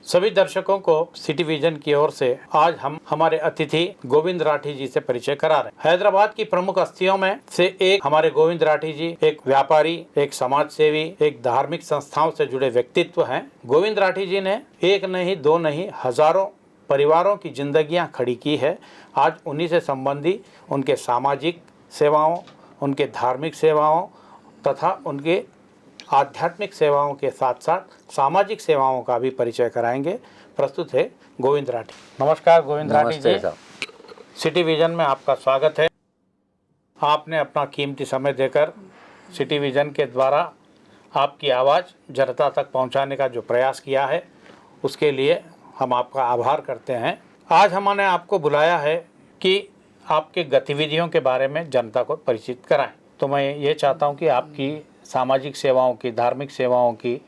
सभी दर्शकों को सिटी विजन की ओर से आज हम हमारे अतिथि गोविंद राठी जी से परिचय करा रहे हैं। हैदराबाद की प्रमुख हस्तियों में से एक हमारे गोविंद राठी जी एक व्यापारी, एक समाज सेवी, एक धार्मिक संस्थाओं से जुड़े व्यक्तित्व हैं। गोविंद राठी जी ने एक नहीं, दो नहीं, हजारों परिवारों की जिंदगियां खड़ी की है। आज उन्हीं से संबंधी उनके सामाजिक सेवाओं, उनके धार्मिक सेवाओं तथा उनके आध्यात्मिक सेवाओं के साथ साथ सामाजिक सेवाओं का भी परिचय कराएंगे। प्रस्तुत है गोविंद राठी। नमस्कार गोविंद राठी जी, सिटी विजन में आपका स्वागत है। आपने अपना कीमती समय देकर सिटी विजन के द्वारा आपकी आवाज़ जनता तक पहुंचाने का जो प्रयास किया है, उसके लिए हम आपका आभार करते हैं। आज हमने आपको बुलाया है कि आपके गतिविधियों के बारे में जनता को परिचित कराएं। तो मैं ये चाहता हूं कि आपकी सामाजिक सेवाओं की, धार्मिक सेवाओं की,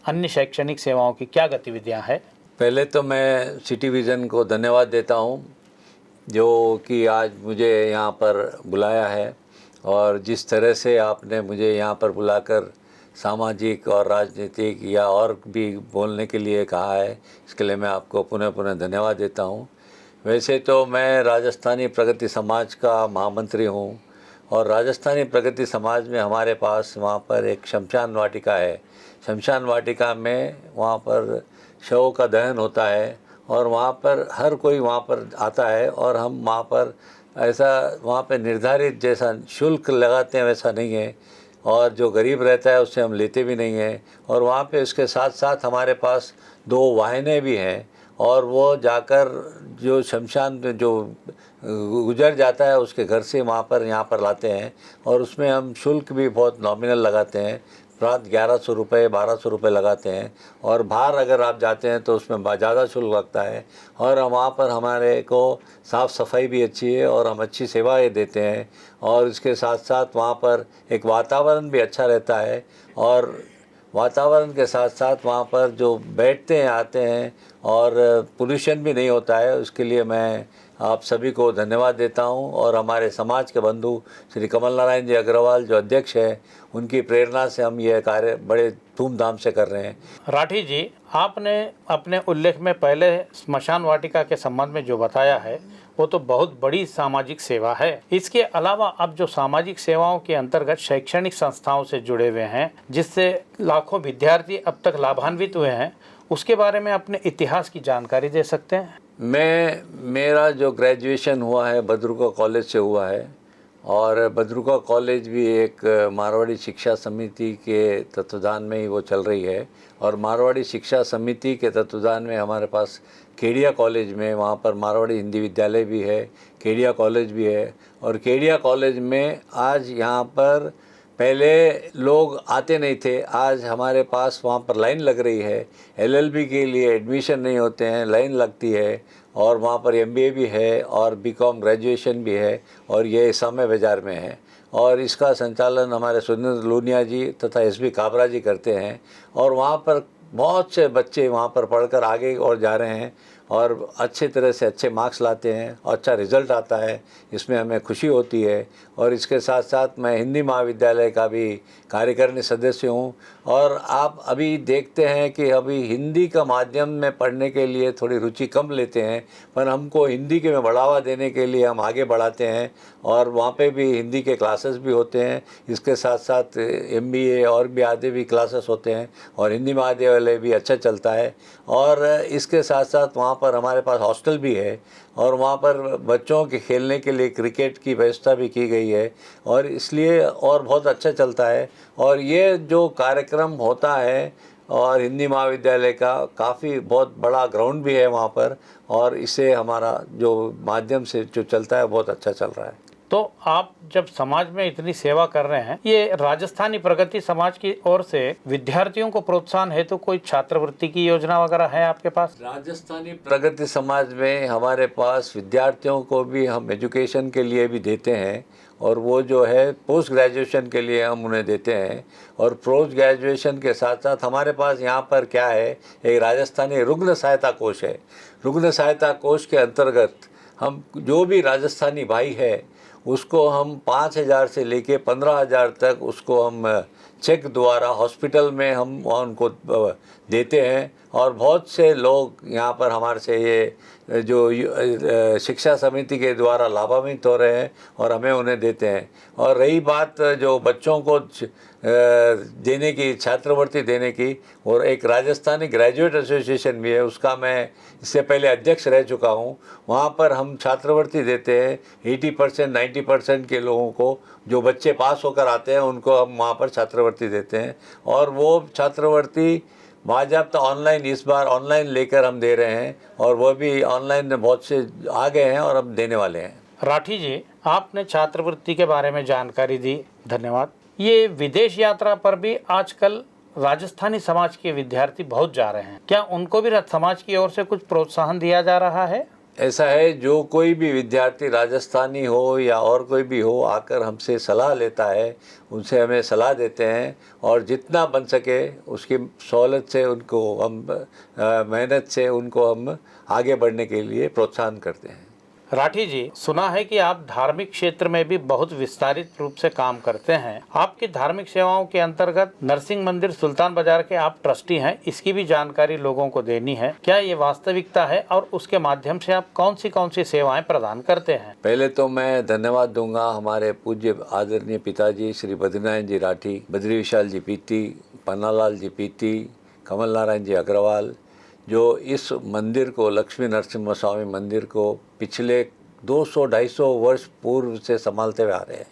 अन्य शैक्षणिक सेवाओं की क्या गतिविधियां हैं? पहले तो मैं सिटी विजन को धन्यवाद देता हूं जो कि आज मुझे यहाँ पर बुलाया है, और जिस तरह से आपने मुझे यहाँ पर बुलाकर सामाजिक और राजनीतिक या और भी बोलने के लिए कहा है, इसके लिए मैं आपको पुनः पुनः धन्यवाद देता हूँ। वैसे तो मैं राजस्थानी प्रगति समाज का महामंत्री हूँ, और राजस्थानी प्रगति समाज में हमारे पास वहाँ पर एक शमशान वाटिका है। शमशान वाटिका में वहाँ पर शवों का दहन होता है, और वहाँ पर हर कोई वहाँ पर आता है, और हम वहाँ पर ऐसा वहाँ पर निर्धारित जैसा शुल्क लगाते हैं वैसा नहीं है, और जो गरीब रहता है उससे हम लेते भी नहीं हैं। और वहाँ पे उसके साथ साथ हमारे पास 2 वाहनें भी हैं, और वो जाकर जो शमशान में जो गुजर जाता है उसके घर से वहाँ पर यहाँ पर लाते हैं, और उसमें हम शुल्क भी बहुत नॉमिनल लगाते हैं। रात 1100 रुपये 1200 रुपये लगाते हैं, और बाहर अगर आप जाते हैं तो उसमें ज़्यादा शुल्क लगता है। और वहाँ पर हमारे को साफ़ सफाई भी अच्छी है, और हम अच्छी सेवाएं देते हैं, और इसके साथ साथ वहाँ पर एक वातावरण भी अच्छा रहता है। और वातावरण के साथ साथ वहाँ पर जो बैठते हैं, आते हैं, और पोल्यूशन भी नहीं होता है, उसके लिए मैं आप सभी को धन्यवाद देता हूँ। और हमारे समाज के बंधु श्री कमल नारायण जी अग्रवाल जो अध्यक्ष हैं, उनकी प्रेरणा से हम ये कार्य बड़े धूमधाम से कर रहे हैं। राठी जी, आपने अपने उल्लेख में पहले स्मशान वाटिका के संबंध में जो बताया है वो तो बहुत बड़ी सामाजिक सेवा है। इसके अलावा अब जो सामाजिक सेवाओं के अंतर्गत शैक्षणिक संस्थाओं से जुड़े हुए हैं, जिससे लाखों विद्यार्थी अब तक लाभान्वित हुए हैं, उसके बारे में अपने इतिहास की जानकारी दे सकते हैं? मेरा जो ग्रेजुएशन हुआ है बद्रुका कॉलेज से हुआ है, और बद्रुका कॉलेज भी एक मारवाड़ी शिक्षा समिति के तत्वाधान में ही वो चल रही है। और मारवाड़ी शिक्षा समिति के तत्वाधान में हमारे पास केडिया कॉलेज में, वहाँ पर मारवाड़ी हिंदी विद्यालय भी है, केडिया कॉलेज भी है। और केडिया कॉलेज में आज यहाँ पर पहले लोग आते नहीं थे, आज हमारे पास वहाँ पर लाइन लग रही है। एलएलबी के लिए एडमिशन नहीं होते हैं, लाइन लगती है, और वहाँ पर एमबीए भी है, और बीकॉम ग्रेजुएशन भी है, और ये समय बाज़ार में है। और इसका संचालन हमारे सुरेंद्र लूनिया जी तथा एसबी काबरा जी करते हैं, और वहाँ पर बहुत से बच्चे वहाँ पर पढ़कर आगे और जा रहे हैं, और अच्छे तरह से अच्छे मार्क्स लाते हैं, और अच्छा रिज़ल्ट आता है, इसमें हमें खुशी होती है। और इसके साथ साथ मैं हिंदी महाविद्यालय का भी कार्यकारिणी सदस्य हूँ। और आप अभी देखते हैं कि अभी हिंदी का माध्यम में पढ़ने के लिए थोड़ी रुचि कम लेते हैं, पर हमको हिंदी के में बढ़ावा देने के लिए हम आगे बढ़ाते हैं, और वहाँ पे भी हिंदी के क्लासेस भी होते हैं। इसके साथ साथ एमबीए और भी आधे भी क्लासेस होते हैं, और हिंदी महाविद्यालय भी अच्छा चलता है। और इसके साथ साथ वहाँ पर हमारे पास हॉस्टल भी है, और वहाँ पर बच्चों के खेलने के लिए क्रिकेट की व्यवस्था भी की गई है, और इसलिए और बहुत अच्छा चलता है। और ये जो कार्यक्रम होता है, और हिंदी महाविद्यालय का काफ़ी बहुत बड़ा ग्राउंड भी है वहाँ पर, और इससे हमारा जो माध्यम से जो चलता है बहुत अच्छा चल रहा है। तो आप जब समाज में इतनी सेवा कर रहे हैं, ये राजस्थानी प्रगति समाज की ओर से विद्यार्थियों को प्रोत्साहन हेतु कोई छात्रवृत्ति की योजना वगैरह है आपके पास? राजस्थानी प्रगति समाज में हमारे पास विद्यार्थियों को भी हम एजुकेशन के लिए भी देते हैं, और वो जो है पोस्ट ग्रेजुएशन के लिए हम उन्हें देते हैं। और पोस्ट ग्रेजुएशन के साथ साथ हमारे पास यहाँ पर क्या है, एक राजस्थानी रुग्ण सहायता कोष है। रुग्ण सहायता कोष के अंतर्गत हम जो भी राजस्थानी भाई है उसको हम 5,000 से लेके 15,000 तक उसको हम चेक द्वारा हॉस्पिटल में हम उनको देते हैं। और बहुत से लोग यहाँ पर हमारे से ये जो शिक्षा समिति के द्वारा लाभान्वित हो रहे हैं और हमें उन्हें देते हैं। और रही बात जो बच्चों को देने की, छात्रवृत्ति देने की, और एक राजस्थानी ग्रेजुएट एसोसिएशन भी है, उसका मैं इससे पहले अध्यक्ष रह चुका हूँ। वहाँ पर हम छात्रवृत्ति देते हैं 80% 90% के लोगों को, जो बच्चे पास होकर आते हैं उनको हम वहाँ पर छात्रवृत्ति देते हैं। और वो छात्रवृत्ति बाज़ाब्ता ऑनलाइन, इस बार ऑनलाइन लेकर हम दे रहे हैं, और वो भी ऑनलाइन में बहुत से आ गए हैं और अब देने वाले हैं। राठी जी, आपने छात्रवृत्ति के बारे में जानकारी दी, धन्यवाद। ये विदेश यात्रा पर भी आजकल राजस्थानी समाज के विद्यार्थी बहुत जा रहे हैं, क्या उनको भी समाज की ओर से कुछ प्रोत्साहन दिया जा रहा है? ऐसा है, जो कोई भी विद्यार्थी राजस्थानी हो या और कोई भी हो आकर हमसे सलाह लेता है, उनसे हमें सलाह देते हैं, और जितना बन सके उसकी सहूलत से उनको हम मेहनत से उनको हम आगे बढ़ने के लिए प्रोत्साहन करते हैं। राठी जी, सुना है कि आप धार्मिक क्षेत्र में भी बहुत विस्तारित रूप से काम करते हैं। आपकी धार्मिक सेवाओं के अंतर्गत नरसिंह मंदिर सुल्तान बाजार के आप ट्रस्टी हैं, इसकी भी जानकारी लोगों को देनी है। क्या ये वास्तविकता है और उसके माध्यम से आप कौन सी सेवाएं प्रदान करते हैं? पहले तो मैं धन्यवाद दूंगा हमारे पूज्य आदरणीय पिताजी श्री बद्रीनारायण जी राठी, बद्री विशाल जी पीती, पन्नालाल जी पीती, कमल नारायण जी अग्रवाल, जो इस मंदिर को, लक्ष्मी नरसिम्हा स्वामी मंदिर को पिछले 200-250 वर्ष पूर्व से संभालते हुए आ रहे हैं।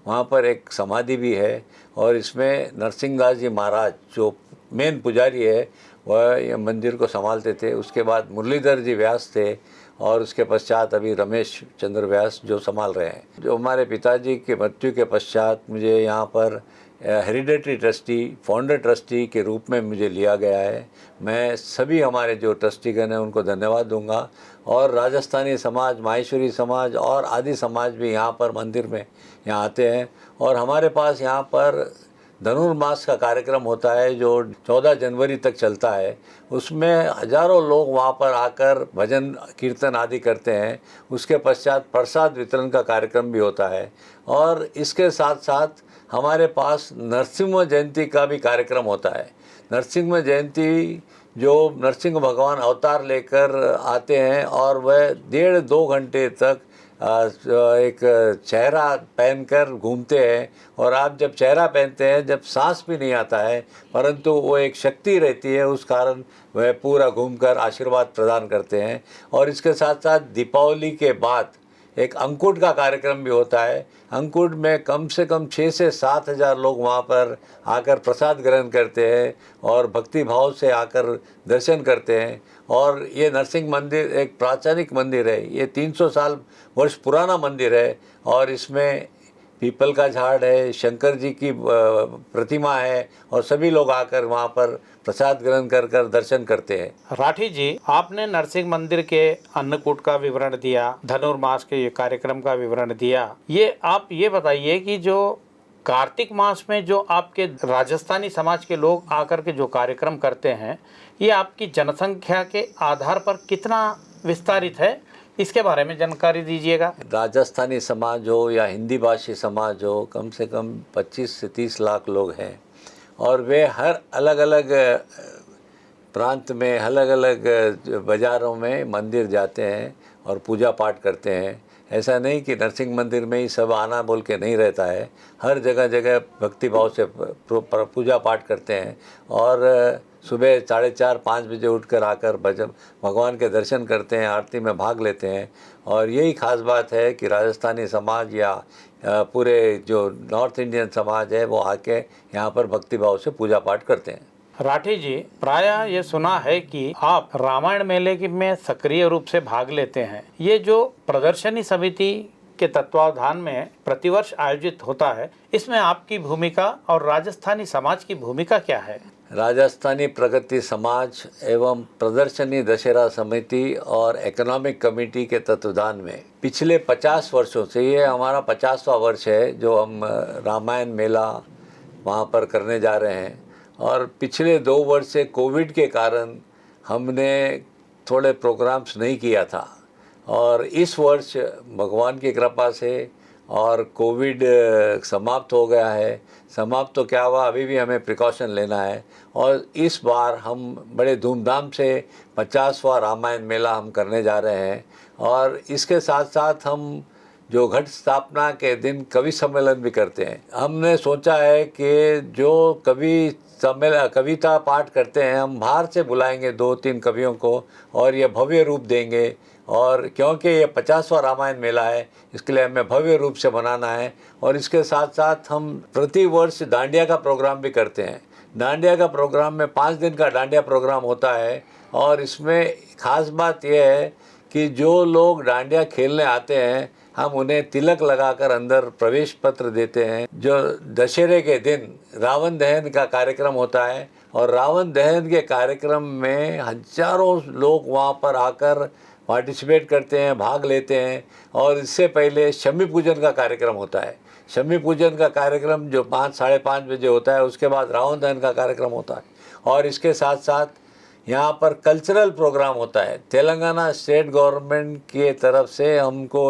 वहाँ पर एक समाधि भी है, और इसमें नरसिंहदास जी महाराज जो मेन पुजारी है वह ये मंदिर को संभालते थे। उसके बाद मुरलीधर जी व्यास थे, और उसके पश्चात अभी रमेश चंद्र व्यास जो संभाल रहे हैं। जो हमारे पिताजी के मृत्यु के पश्चात मुझे यहाँ पर हेरिडेटरी ट्रस्टी, फाउंडर ट्रस्टी के रूप में मुझे लिया गया है। मैं सभी हमारे जो ट्रस्टीगण हैं उनको धन्यवाद दूंगा, और राजस्थानी समाज, माहेश्वरी समाज और आदि समाज भी यहाँ पर मंदिर में यहाँ आते हैं। और हमारे पास यहाँ पर धनुर्मास का कार्यक्रम होता है जो 14 जनवरी तक चलता है। उसमें हजारों लोग वहाँ पर आकर भजन कीर्तन आदि करते हैं। उसके पश्चात प्रसाद वितरण का कार्यक्रम भी होता है, और इसके साथ साथ हमारे पास नरसिंह जयंती का भी कार्यक्रम होता है। नरसिंह जयंती जो नरसिंह भगवान अवतार लेकर आते हैं, और वह 1.5-2 घंटे तक एक चेहरा पहनकर घूमते हैं। और आप जब चेहरा पहनते हैं, जब सांस भी नहीं आता है, परंतु वो एक शक्ति रहती है, उस कारण वह पूरा घूमकर आशीर्वाद प्रदान करते हैं। और इसके साथ साथ दीपावली के बाद एक अंकुट का कार्यक्रम भी होता है। अंकुट में कम से कम 6 से 7 हज़ार लोग वहाँ पर आकर प्रसाद ग्रहण करते हैं और भक्ति भाव से आकर दर्शन करते हैं। और ये नरसिंह मंदिर एक प्राचीनिक मंदिर है, ये 300 वर्ष पुराना मंदिर है, और इसमें पीपल का झाड़ है, शंकर जी की प्रतिमा है, और सभी लोग आकर वहाँ पर प्रसाद ग्रहण कर कर दर्शन करते हैं। राठी जी, आपने नरसिंह मंदिर के अन्नकूट का विवरण दिया, धनुर्मास के ये कार्यक्रम का विवरण दिया। ये आप ये बताइए कि जो कार्तिक मास में जो आपके राजस्थानी समाज के लोग आकर के जो कार्यक्रम करते हैं, ये आपकी जनसंख्या के आधार पर कितना विस्तारित है, इसके बारे में जानकारी दीजिएगा। राजस्थानी समाज हो या हिंदी भाषी समाज हो, कम से कम 25 से 30 लाख लोग हैं, और वे हर अलग अलग प्रांत में, अलग अलग बाज़ारों में मंदिर जाते हैं और पूजा पाठ करते हैं। ऐसा नहीं कि नरसिंह मंदिर में ही सब आना बोल के नहीं रहता है, हर जगह जगह भक्ति भाव से पूजा पाठ करते हैं। और सुबह 4:30-5 बजे उठकर आकर भगवान के दर्शन करते हैं, आरती में भाग लेते हैं। और यही खास बात है कि राजस्थानी समाज या पूरे जो नॉर्थ इंडियन समाज है वो आके यहाँ पर भक्ति भाव से पूजा पाठ करते हैं। राठी जी, प्रायः ये सुना है कि आप रामायण मेले की में सक्रिय रूप से भाग लेते हैं। ये जो प्रदर्शनी समिति के तत्वावधान में प्रतिवर्ष आयोजित होता है, इसमें आपकी भूमिका और राजस्थानी समाज की भूमिका क्या है? राजस्थानी प्रगति समाज एवं प्रदर्शनी दशहरा समिति और इकोनॉमिक कमेटी के तत्वावधान में पिछले 50 वर्षों से, ये हमारा 50वां वर्ष है जो हम रामायण मेला वहाँ पर करने जा रहे हैं। और पिछले 2 वर्ष से कोविड के कारण हमने थोड़े प्रोग्राम्स नहीं किया था, और इस वर्ष भगवान की कृपा से और कोविड समाप्त हो गया है। समाप्त तो क्या हुआ, अभी भी हमें प्रिकॉशन लेना है। और इस बार हम बड़े धूमधाम से 50वां रामायण मेला हम करने जा रहे हैं। और इसके साथ साथ हम जो घट स्थापना के दिन कवि सम्मेलन भी करते हैं। हमने सोचा है कि जो कविता पाठ करते हैं, हम बाहर से बुलाएंगे 2-3 कवियों को और ये भव्य रूप देंगे। और क्योंकि ये 50वां रामायण मेला है, इसके लिए हमें भव्य रूप से मनाना है। और इसके साथ साथ हम प्रति वर्ष डांडिया का प्रोग्राम भी करते हैं। डांडिया का प्रोग्राम में 5 दिन का डांडिया प्रोग्राम होता है। और इसमें ख़ास बात यह है कि जो लोग डांडिया खेलने आते हैं, हम उन्हें तिलक लगाकर अंदर प्रवेश पत्र देते हैं। जो दशहरे के दिन रावण दहन का कार्यक्रम होता है, और रावण दहन के कार्यक्रम में हजारों लोग वहाँ पर आकर पार्टिसिपेट करते हैं, भाग लेते हैं। और इससे पहले शमी पूजन का कार्यक्रम होता है। शमी पूजन का कार्यक्रम जो 5-5:30 बजे होता है, उसके बाद रावण दहन का कार्यक्रम होता है। और इसके साथ साथ यहाँ पर कल्चरल प्रोग्राम होता है। तेलंगाना स्टेट गवर्नमेंट के तरफ से हमको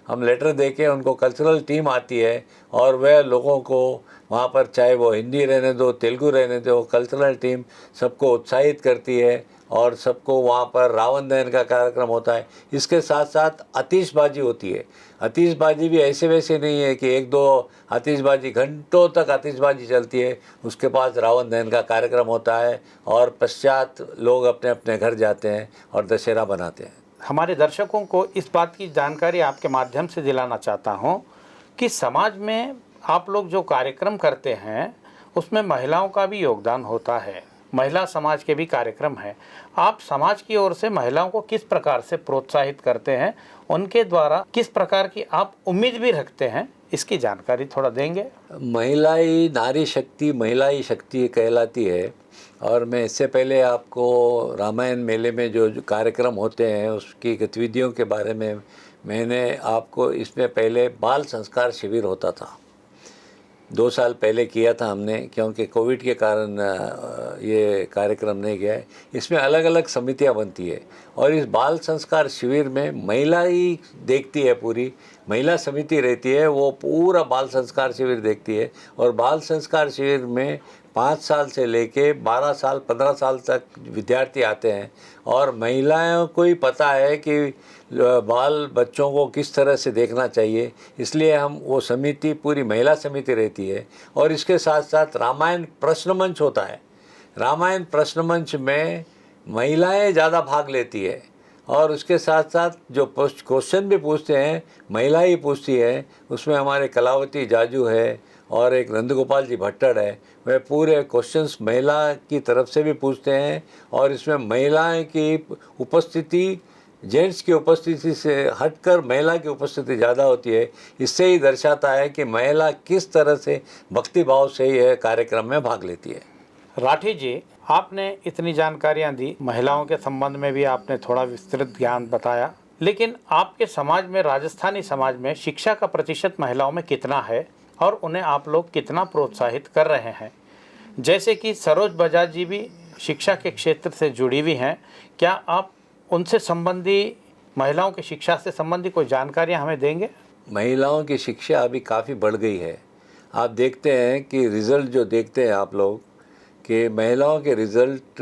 हम लेटर देके उनको कल्चरल टीम आती है, और वह लोगों को वहाँ पर, चाहे वो हिंदी रहने दो, तेलुगु रहने दो, कल्चरल टीम सबको उत्साहित करती है। और सबको वहाँ पर रावण दहन का कार्यक्रम होता है। इसके साथ साथ आतिशबाजी होती है। आतिशबाजी भी ऐसे वैसे नहीं है कि 1-2 आतिशबाजी, घंटों तक आतिशबाजी चलती है। उसके बाद रावण दहन का कार्यक्रम होता है, और पश्चात लोग अपने अपने घर जाते हैं और दशहरा बनाते हैं। हमारे दर्शकों को इस बात की जानकारी आपके माध्यम से दिलाना चाहता हूँ कि समाज में आप लोग जो कार्यक्रम करते हैं, उसमें महिलाओं का भी योगदान होता है। महिला समाज के भी कार्यक्रम हैं। आप समाज की ओर से महिलाओं को किस प्रकार से प्रोत्साहित करते हैं, उनके द्वारा किस प्रकार की आप उम्मीद भी रखते हैं, इसकी जानकारी थोड़ा देंगे? महिला ही नारी शक्ति, महिला ही शक्ति कहलाती है। और मैं इससे पहले आपको रामायण मेले में जो कार्यक्रम होते हैं उसकी गतिविधियों के बारे में मैंने आपको, इसमें पहले बाल संस्कार शिविर होता था, 2 साल पहले किया था हमने, क्योंकि कोविड के कारण ये कार्यक्रम नहीं गया है। इसमें अलग अलग समितियां बनती है, और इस बाल संस्कार शिविर में महिला ही देखती है, पूरी महिला समिति रहती है, वो पूरा बाल संस्कार शिविर देखती है। और बाल संस्कार शिविर में 5 साल से लेके 12 साल 15 साल तक विद्यार्थी आते हैं। और महिलाओं को ही पता है कि बाल बच्चों को किस तरह से देखना चाहिए, इसलिए हम वो समिति, पूरी महिला समिति रहती है। और इसके साथ साथ रामायण प्रश्न मंच होता है। रामायण प्रश्न मंच में महिलाएं ज़्यादा भाग लेती है, और उसके साथ साथ जो क्वेश्चन भी पूछते हैं महिला ही पूछती है। उसमें हमारे कलावती जाजू है और एक नंदगोपाल जी भट्टड़ है, वह पूरे क्वेश्चंस महिला की तरफ से भी पूछते हैं। और इसमें महिलाएं की उपस्थिति जेंट्स की उपस्थिति से हटकर महिला की उपस्थिति ज़्यादा होती है। इससे ही दर्शाता है कि महिला किस तरह से भक्ति भाव से यह कार्यक्रम में भाग लेती है। राठी जी, आपने इतनी जानकारियां दी, महिलाओं के संबंध में भी आपने थोड़ा विस्तृत ज्ञान बताया, लेकिन आपके समाज में, राजस्थानी समाज में शिक्षा का प्रतिशत महिलाओं में कितना है और उन्हें आप लोग कितना प्रोत्साहित कर रहे हैं? जैसे कि सरोज बजाज जी भी शिक्षा के क्षेत्र से जुड़ी हुई हैं, क्या आप उनसे संबंधी, महिलाओं की शिक्षा से संबंधी कोई जानकारियां हमें देंगे? महिलाओं की शिक्षा अभी काफ़ी बढ़ गई है। आप देखते हैं कि रिज़ल्ट जो देखते हैं आप लोग, कि महिलाओं के रिज़ल्ट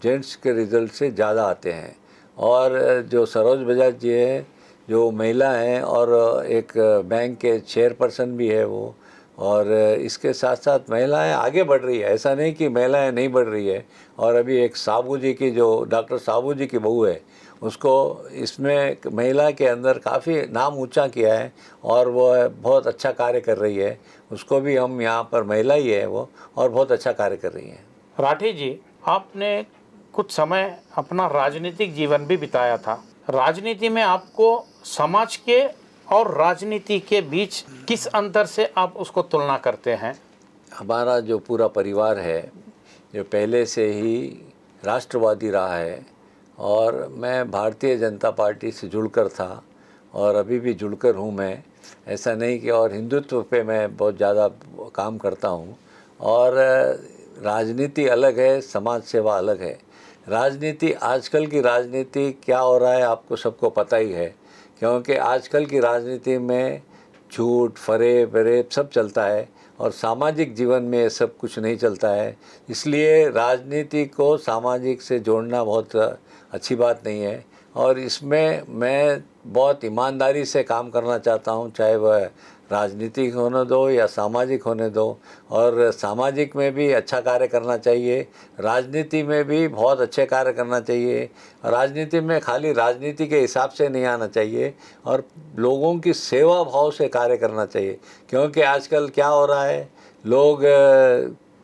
जेंट्स के रिज़ल्ट से ज़्यादा आते हैं। और जो सरोज बजाज जी है, जो महिला हैं और एक बैंक के चेयरपर्सन भी है वो, और इसके साथ साथ महिलाएं आगे बढ़ रही है, ऐसा नहीं कि महिलाएं नहीं बढ़ रही है। और अभी एक साबू जी की, जो डॉक्टर साबू जी की बहू है, उसको इसमें महिला के अंदर काफ़ी नाम ऊंचा किया है, और वो बहुत अच्छा कार्य कर रही है। उसको भी हम यहाँ पर, महिला ही है वो, और बहुत अच्छा कार्य कर रही है। राठी जी, आपने कुछ समय अपना राजनीतिक जीवन भी बिताया था। राजनीति में आपको समाज के और राजनीति के बीच किस अंतर से आप उसको तुलना करते हैं? हमारा जो पूरा परिवार है, जो पहले से ही राष्ट्रवादी रहा है, और मैं भारतीय जनता पार्टी से जुड़कर था और अभी भी जुड़कर हूँ मैं, ऐसा नहीं कि, और हिंदुत्व पे मैं बहुत ज़्यादा काम करता हूँ। और राजनीति अलग है, समाज सेवा अलग है। राजनीति, आजकल की राजनीति क्या हो रहा है आपको सबको पता ही है, क्योंकि आजकल की राजनीति में झूठ, फरेब वरेब सब चलता है और सामाजिक जीवन में ये सब कुछ नहीं चलता है। इसलिए राजनीति को सामाजिक से जोड़ना बहुत अच्छी बात नहीं है और इसमें मैं बहुत ईमानदारी से काम करना चाहता हूँ, चाहे वह राजनीतिक होने दो या सामाजिक होने दो। और सामाजिक में भी अच्छा कार्य करना चाहिए, राजनीति में भी बहुत अच्छे कार्य करना चाहिए। राजनीति में खाली राजनीति के हिसाब से नहीं आना चाहिए और लोगों की सेवा भाव से कार्य करना चाहिए। क्योंकि आजकल क्या हो रहा है, लोग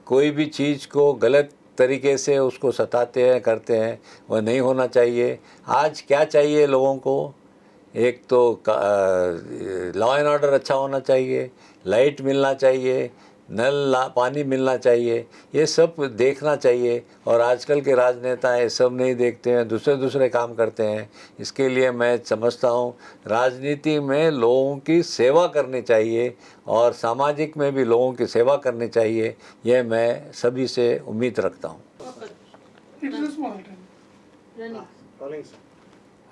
कोई भी चीज़ को गलत तरीके से उसको सताते हैं, करते हैं, वह नहीं होना चाहिए। आज क्या चाहिए लोगों को, एक तो लॉ एंड ऑर्डर अच्छा होना चाहिए, लाइट मिलना चाहिए, पानी मिलना चाहिए, ये सब देखना चाहिए। और आजकल के राजनेता ये सब नहीं देखते हैं, दूसरे काम करते हैं। इसके लिए मैं समझता हूँ राजनीति में लोगों की सेवा करनी चाहिए और सामाजिक में भी लोगों की सेवा करनी चाहिए, यह मैं सभी से उम्मीद रखता हूँ।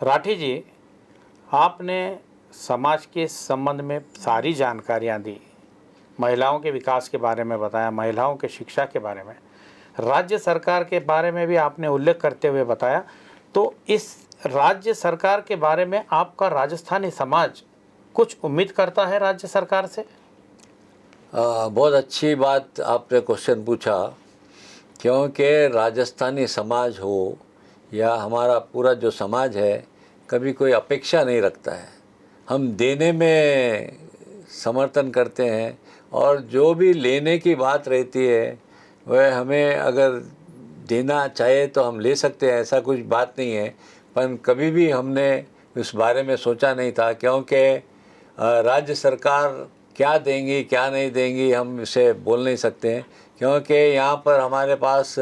राठी जी, आपने समाज के संबंध में सारी जानकारियाँ दी, महिलाओं के विकास के बारे में बताया, महिलाओं के शिक्षा के बारे में, राज्य सरकार के बारे में भी आपने उल्लेख करते हुए बताया। तो इस राज्य सरकार के बारे में आपका राजस्थानी समाज कुछ उम्मीद करता है राज्य सरकार से? बहुत अच्छी बात आपने क्वेश्चन पूछा, क्योंकि राजस्थानी समाज हो या हमारा पूरा जो समाज है, कभी कोई अपेक्षा नहीं रखता है। हम देने में समर्थन करते हैं और जो भी लेने की बात रहती है वह हमें अगर देना चाहे तो हम ले सकते हैं, ऐसा कुछ बात नहीं है। पर कभी भी हमने इस बारे में सोचा नहीं था, क्योंकि राज्य सरकार क्या देंगी क्या नहीं देंगी हम इसे बोल नहीं सकते हैं। क्योंकि यहाँ पर हमारे पास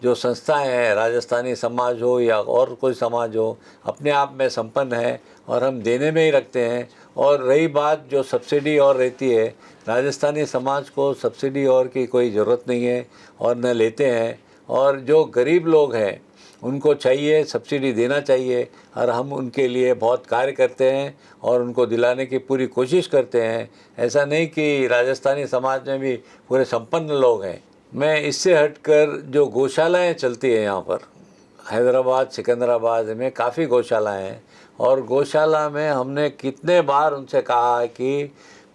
जो संस्थाएं हैं, राजस्थानी समाज हो या और कोई समाज हो, अपने आप में संपन्न है और हम देने में ही रखते हैं। और रही बात जो सब्सिडी और रहती है, राजस्थानी समाज को सब्सिडी और की कोई ज़रूरत नहीं है और न लेते हैं। और जो गरीब लोग हैं उनको चाहिए, सब्सिडी देना चाहिए और हम उनके लिए बहुत कार्य करते हैं और उनको दिलाने की पूरी कोशिश करते हैं। ऐसा नहीं कि राजस्थानी समाज में भी पूरे संपन्न लोग हैं। मैं इससे हटकर जो गौशालाएं चलती हैं यहाँ पर हैदराबाद, सिकंदराबाद में काफ़ी गौशालाएं हैं और गौशाला में हमने कितने बार उनसे कहा है कि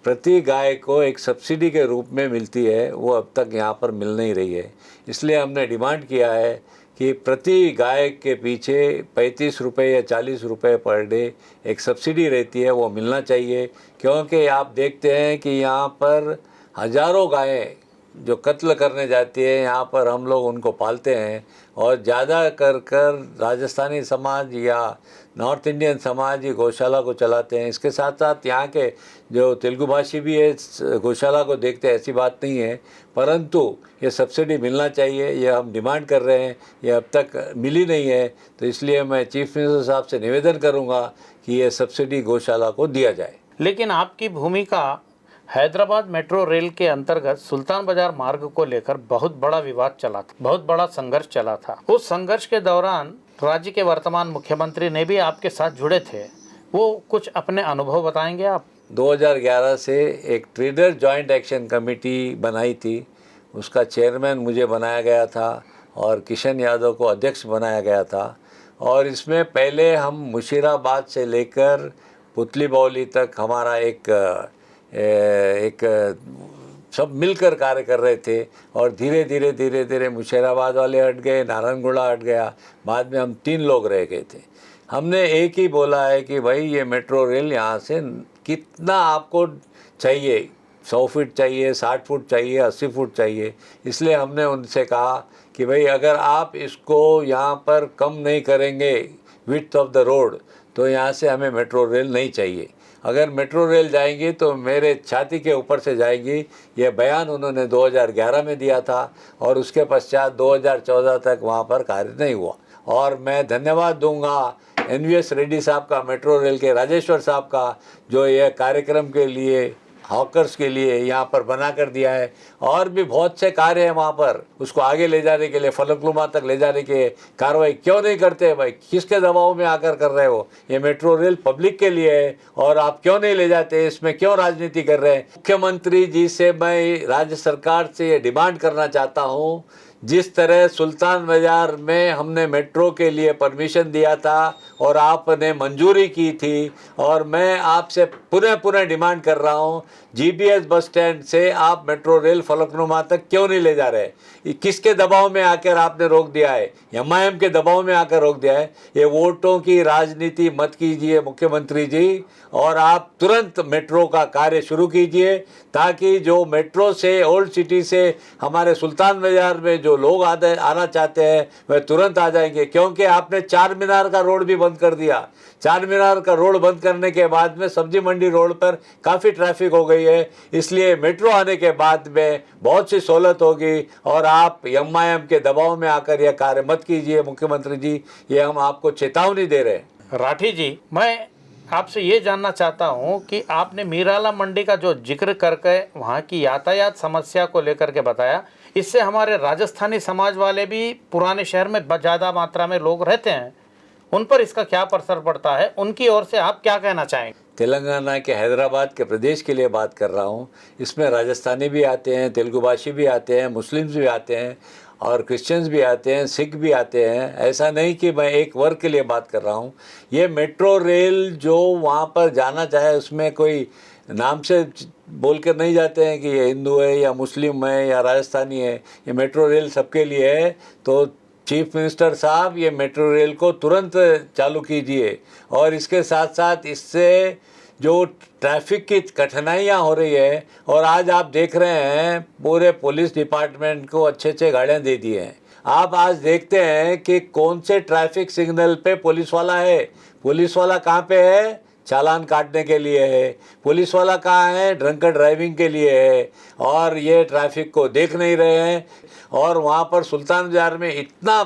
प्रति गाय को एक सब्सिडी के रूप में मिलती है, वो अब तक यहाँ पर मिल नहीं रही है। इसलिए हमने डिमांड किया है कि प्रति गाय के पीछे 35 रुपये या 40 रुपये पर डे एक सब्सिडी रहती है, वो मिलना चाहिए। क्योंकि आप देखते हैं कि यहाँ पर हज़ारों गायें जो कत्ल करने जाती है, यहाँ पर हम लोग उनको पालते हैं और ज़्यादा कर राजस्थानी समाज या नॉर्थ इंडियन समाज ही गौशाला को चलाते हैं। इसके साथ साथ यहाँ के जो तेलुगु भाषी भी है गौशाला को देखते हैं, ऐसी बात नहीं है। परंतु ये सब्सिडी मिलना चाहिए, ये हम डिमांड कर रहे हैं, ये अब तक मिली नहीं है। तो इसलिए मैं चीफ मिनिस्टर साहब से निवेदन करूँगा कि ये सब्सिडी गौशाला को दिया जाए। लेकिन आपकी भूमिका हैदराबाद मेट्रो रेल के अंतर्गत सुल्तान बाजार मार्ग को लेकर बहुत बड़ा विवाद चला था, बहुत बड़ा संघर्ष चला था। उस संघर्ष के दौरान राज्य के वर्तमान मुख्यमंत्री ने भी आपके साथ जुड़े थे, वो कुछ अपने अनुभव बताएंगे आप? 2011 से एक ट्रेडर जॉइंट एक्शन कमेटी बनाई थी, उसका चेयरमैन मुझे बनाया गया था और किशन यादव को अध्यक्ष बनाया गया था। और इसमें पहले हम मुशीराबाद से लेकर पुतली बावली तक हमारा एक सब मिलकर कार्य कर रहे थे और धीरे धीरे मुशीराबाद वाले हट गए, नारायणगुड़ा हट गया, बाद में हम 3 लोग रह गए थे। हमने एक ही बोला है कि भाई ये मेट्रो रेल यहाँ से कितना आपको चाहिए, 100 फीट चाहिए, 60 फुट चाहिए, 80 फुट चाहिए। इसलिए हमने उनसे कहा कि भाई अगर आप इसको यहाँ पर कम नहीं करेंगे विड्थ ऑफ द रोड, तो यहाँ से हमें मेट्रो रेल नहीं चाहिए। अगर मेट्रो रेल जाएंगी तो मेरे छाती के ऊपर से जाएंगी। यह बयान उन्होंने 2011 में दिया था और उसके पश्चात 2014 तक वहाँ पर कार्य नहीं हुआ। और मैं धन्यवाद दूंगा NVS रेड्डी साहब का, मेट्रो रेल के राजेश्वर साहब का, जो यह कार्यक्रम के लिए हॉकर्स के लिए यहाँ पर बना कर दिया है, और भी बहुत से कार्य हैं वहाँ पर। उसको आगे ले जाने के लिए, फलकनुमा तक ले जाने के कार्रवाई क्यों नहीं करते भाई? किसके दबाव में आकर कर रहे हो? ये मेट्रो रेल पब्लिक के लिए है और आप क्यों नहीं ले जाते? इसमें क्यों राजनीति कर रहे हैं? मुख्यमंत्री जी से मैं राज्य सरकार से ये डिमांड करना चाहता हूँ, जिस तरह सुल्तान बाजार में हमने मेट्रो के लिए परमिशन दिया था और आपने मंजूरी की थी, और मैं आपसे पुनः पुनः डिमांड कर रहा हूँ, जीबीएस बस स्टैंड से आप मेट्रो रेल फलकनुमा तक क्यों नहीं ले जा रहे? ये किसके दबाव में आकर आपने रोक दिया है? एमआईएम के दबाव में आकर रोक दिया है। ये वोटों की राजनीति मत कीजिए मुख्यमंत्री जी, और आप तुरंत मेट्रो का कार्य शुरू कीजिए, ताकि जो मेट्रो से ओल्ड सिटी से हमारे सुल्तान बाजार में जो लोग आना चाहते हैं वह तुरंत आ जाएंगे। क्योंकि आपने चार मीनार का रोड भी बंद कर दिया। चार मीनार का रोड बंद करने के बाद में सब्जी मंडी रोड पर काफ़ी ट्रैफिक हो गई है, इसलिए मेट्रो आने के बाद में बहुत सी सहूलत होगी। और आप एमआईएम के दबाव में आकर यह कार्य मत कीजिए मुख्यमंत्री जी, ये हम आपको चेतावनी दे रहे हैं। राठी जी, मैं आपसे ये जानना चाहता हूँ कि आपने मीराला मंडी का जो जिक्र करके वहाँ की यातायात समस्या को लेकर के बताया, इससे हमारे राजस्थानी समाज वाले भी पुराने शहर में ज़्यादा मात्रा में लोग रहते हैं, उन पर इसका क्या असर पड़ता है? उनकी ओर से आप क्या कहना चाहेंगे? तेलंगाना के हैदराबाद के प्रदेश के लिए बात कर रहा हूँ। इसमें राजस्थानी भी आते हैं, तेलुगु भाषी भी आते हैं, मुस्लिम्स भी आते हैं और क्रिश्चियंस भी आते हैं, सिख भी आते हैं। ऐसा नहीं कि मैं एक वर्ग के लिए बात कर रहा हूँ। ये मेट्रो रेल जो वहाँ पर जाना चाहे, उसमें कोई नाम से बोल कर नहीं जाते हैं कि ये हिंदू है या मुस्लिम है या राजस्थानी है। ये मेट्रो रेल सबके लिए है। तो चीफ मिनिस्टर साहब, ये मेट्रो रेल को तुरंत चालू कीजिए, और इसके साथ साथ इससे जो ट्रैफिक की कठिनाइयाँ हो रही है, और आज आप देख रहे हैं पूरे पुलिस डिपार्टमेंट को अच्छे अच्छे गाड़ियाँ दे दी हैं। आप आज देखते हैं कि कौन से ट्रैफिक सिग्नल पे पुलिस वाला है। पुलिस वाला कहाँ पे है? चालान काटने के लिए है। पुलिस वाला कहाँ है? ड्रंक ड्राइविंग के लिए है। और ये ट्रैफिक को देख नहीं रहे हैं, और वहाँ पर सुल्तान बाजार में इतना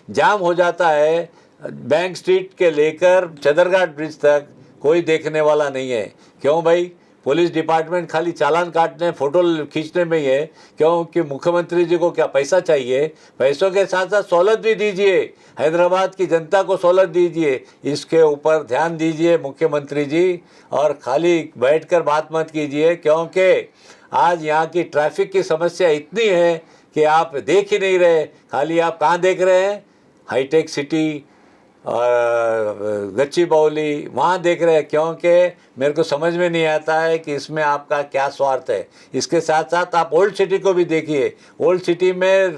जाम हो जाता है, बैंक स्ट्रीट के लेकर चदरघाट ब्रिज तक कोई देखने वाला नहीं है। क्यों भाई? पुलिस डिपार्टमेंट खाली चालान काटने, फ़ोटो खींचने में ही है। क्योंकि मुख्यमंत्री जी को क्या पैसा चाहिए? पैसों के साथ साथ सहूलत भी दीजिए, हैदराबाद की जनता को सहूलत दीजिए। इसके ऊपर ध्यान दीजिए मुख्यमंत्री जी, और खाली बैठकर बात मत कीजिए। क्योंकि आज यहाँ की ट्रैफिक की समस्या इतनी है कि आप देख ही नहीं रहे। खाली आप कहाँ देख रहे हैं? हाईटेक सिटी और गच्चीबौली, वहाँ देख रहे हैं। क्योंकि मेरे को समझ में नहीं आता है कि इसमें आपका क्या स्वार्थ है। इसके साथ साथ आप ओल्ड सिटी को भी देखिए। ओल्ड सिटी में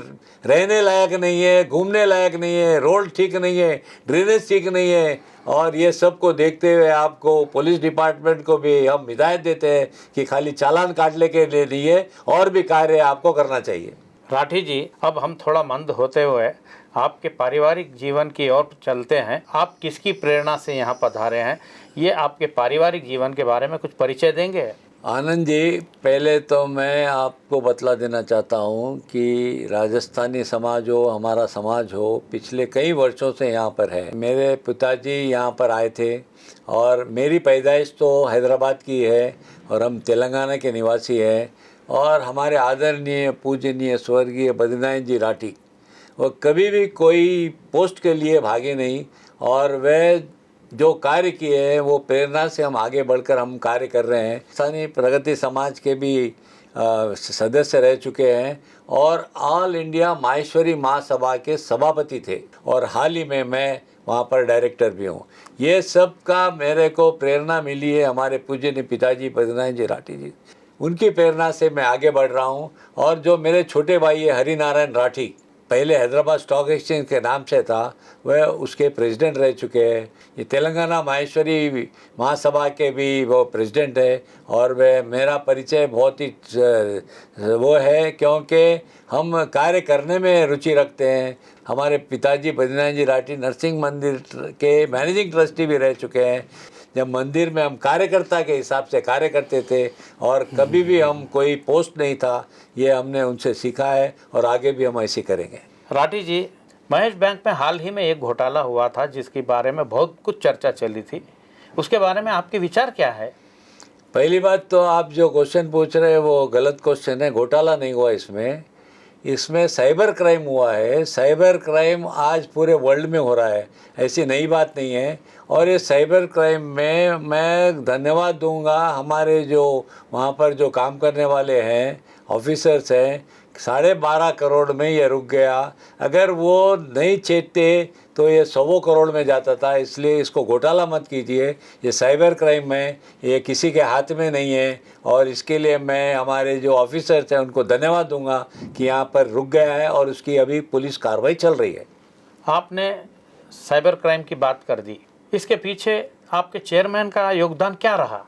रहने लायक नहीं है, घूमने लायक नहीं है, रोड ठीक नहीं है, ड्रेनेज ठीक नहीं है। और ये सब को देखते हुए आपको, पुलिस डिपार्टमेंट को भी हम हिदायत देते हैं कि खाली चालान काटने के लिए और भी कार्य आपको करना चाहिए। राठी जी, अब हम थोड़ा मंद होते हुए आपके पारिवारिक जीवन की ओर चलते हैं। आप किसकी प्रेरणा से यहाँ पधारे हैं? ये आपके पारिवारिक जीवन के बारे में कुछ परिचय देंगे? आनंद जी, पहले तो मैं आपको बतला देना चाहता हूँ कि राजस्थानी समाज हो, हमारा समाज हो, पिछले कई वर्षों से यहाँ पर है। मेरे पिताजी यहाँ पर आए थे, और मेरी पैदाइश तो हैदराबाद की है, और हम तेलंगाना के निवासी हैं। और हमारे आदरणीय पूजनीय स्वर्गीय बद्रीनाथ जी राठी, वो कभी भी कोई पोस्ट के लिए भागे नहीं, और वह जो कार्य किए हैं वो प्रेरणा से हम आगे बढ़कर हम कार्य कर रहे हैं। स्थानीय प्रगति समाज के भी सदस्य रह चुके हैं, और ऑल इंडिया माहेश्वरी महासभा के सभापति थे, और हाल ही में मैं वहाँ पर डायरेक्टर भी हूँ। ये सब का मेरे को प्रेरणा मिली है हमारे पूज्यनीय पिताजी बद्रीनाथ जी राठी जी, उनकी प्रेरणा से मैं आगे बढ़ रहा हूँ। और जो मेरे छोटे भाई है हरिनारायण राठी, पहले हैदराबाद स्टॉक एक्सचेंज के नाम से था, वह उसके प्रेसिडेंट रह चुके हैं। ये तेलंगाना माहेश्वरी महासभा के भी वो प्रेसिडेंट है, और वह मेरा परिचय बहुत ही वो है, क्योंकि हम कार्य करने में रुचि रखते हैं। हमारे पिताजी बद्रीनाथ जी राठी नरसिंह मंदिर के मैनेजिंग ट्रस्टी भी रह चुके हैं। जब मंदिर में हम कार्यकर्ता के हिसाब से कार्य करते थे, और कभी भी हम कोई पोस्ट नहीं था, ये हमने उनसे सीखा है, और आगे भी हम ऐसे करेंगे। राठी जी, महेश बैंक में हाल ही में एक घोटाला हुआ था जिसके बारे में बहुत कुछ चर्चा चली थी, उसके बारे में आपके विचार क्या है? पहली बात तो आप जो क्वेश्चन पूछ रहे हैं वो गलत क्वेश्चन है। घोटाला नहीं हुआ इसमें साइबर क्राइम हुआ है। साइबर क्राइम आज पूरे वर्ल्ड में हो रहा है, ऐसी नई बात नहीं है। और ये साइबर क्राइम में मैं धन्यवाद दूंगा हमारे जो वहाँ पर जो काम करने वाले हैं, ऑफिसर्स हैं। 12.5 करोड़ में ये रुक गया। अगर वो नहीं चेतते तो ये 100 करोड़ में जाता था। इसलिए इसको घोटाला मत कीजिए। ये साइबर क्राइम है, ये किसी के हाथ में नहीं है। और इसके लिए मैं हमारे जो ऑफिसर्स हैं उनको धन्यवाद दूंगा कि यहाँ पर रुक गया है और उसकी अभी पुलिस कार्रवाई चल रही है। आपने साइबर क्राइम की बात कर दी, इसके पीछे आपके चेयरमैन का योगदान क्या रहा?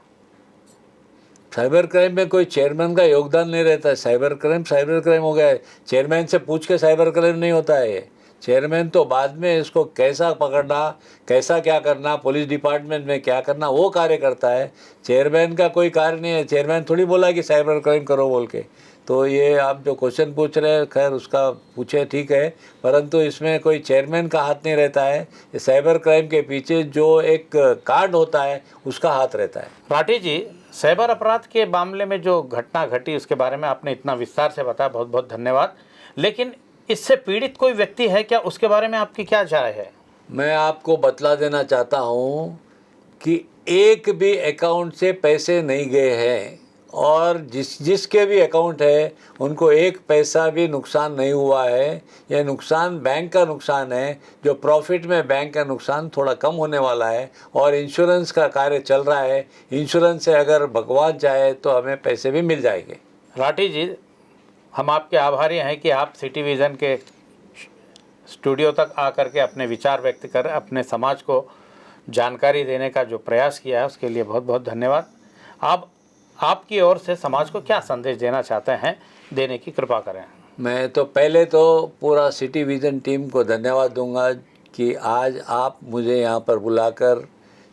साइबर क्राइम में कोई चेयरमैन का योगदान नहीं रहता है। साइबर क्राइम हो गया है। चेयरमैन से पूछ के साइबर क्राइम नहीं होता है ये। चेयरमैन तो बाद में इसको कैसा पकड़ना, कैसा क्या करना, पुलिस डिपार्टमेंट में क्या करना, वो कार्य करता है। चेयरमैन का कोई कार्य नहीं है। चेयरमैन थोड़ी बोला कि साइबर क्राइम करो बोल के। तो ये आप जो क्वेश्चन पूछ रहे हैं, खैर उसका पूछे, ठीक है, परंतु इसमें कोई चेयरमैन का हाथ नहीं रहता है। ये साइबर क्राइम के पीछे जो एक कार्ड होता है उसका हाथ रहता है। राठी जी, साइबर अपराध के मामले में जो घटना घटी उसके बारे में आपने इतना विस्तार से बताया, बहुत बहुत धन्यवाद। लेकिन इससे पीड़ित कोई व्यक्ति है क्या, उसके बारे में आपकी क्या राय है? मैं आपको बतला देना चाहता हूँ कि एक भी अकाउंट से पैसे नहीं गए हैं और जिसके भी अकाउंट है उनको एक पैसा भी नुकसान नहीं हुआ है। यह नुकसान बैंक का नुकसान है। जो प्रॉफिट में बैंक का नुकसान थोड़ा कम होने वाला है और इंश्योरेंस का कार्य चल रहा है। इंश्योरेंस से अगर भगवान चाहे तो हमें पैसे भी मिल जाएंगे। राठी जी, हम आपके आभारी हैं कि आप सिटी विज़न के स्टूडियो तक आकर के अपने विचार व्यक्त कर अपने समाज को जानकारी देने का जो प्रयास किया है उसके लिए बहुत बहुत धन्यवाद। आप आपकी ओर से समाज को क्या संदेश देना चाहते हैं, देने की कृपा करें। मैं तो पहले तो पूरा सिटी विज़न टीम को धन्यवाद दूंगा कि आज आप मुझे यहाँ पर बुलाकर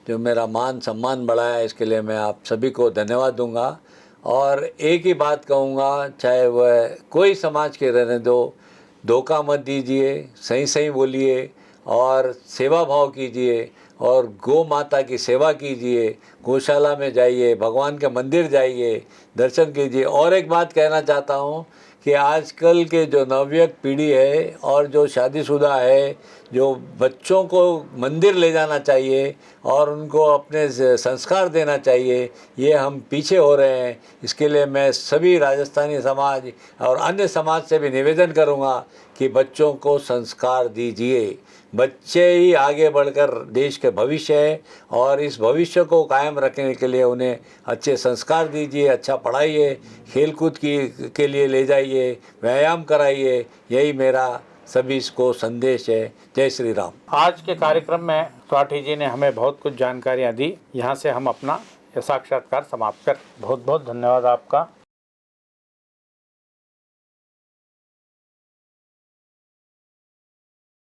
जो मेरा मान सम्मान बढ़ाया, इसके लिए मैं आप सभी को धन्यवाद दूंगा। और एक ही बात कहूँगा, चाहे वह कोई समाज के रहने दो, धोखा मत दीजिए, सही सही बोलिए और सेवा भाव कीजिए और गौ माता की सेवा कीजिए। गौशाला में जाइए, भगवान के मंदिर जाइए, दर्शन कीजिए। और एक बात कहना चाहता हूँ कि आजकल के जो नवयुवक पीढ़ी है और जो शादीशुदा है, जो बच्चों को मंदिर ले जाना चाहिए और उनको अपने संस्कार देना चाहिए, ये हम पीछे हो रहे हैं। इसके लिए मैं सभी राजस्थानी समाज और अन्य समाज से भी निवेदन करूँगा कि बच्चों को संस्कार दीजिए। बच्चे ही आगे बढ़कर देश के भविष्य है और इस भविष्य को कायम रखने के लिए उन्हें अच्छे संस्कार दीजिए, अच्छा पढ़ाइए, खेलकूद के लिए ले जाइए, व्यायाम कराइए। यही मेरा सभी को संदेश है। जय श्री राम। आज के कार्यक्रम में राठी जी ने हमें बहुत कुछ जानकारियाँ दी। यहाँ से हम अपना साक्षात्कार समाप्त कर। बहुत बहुत धन्यवाद आपका।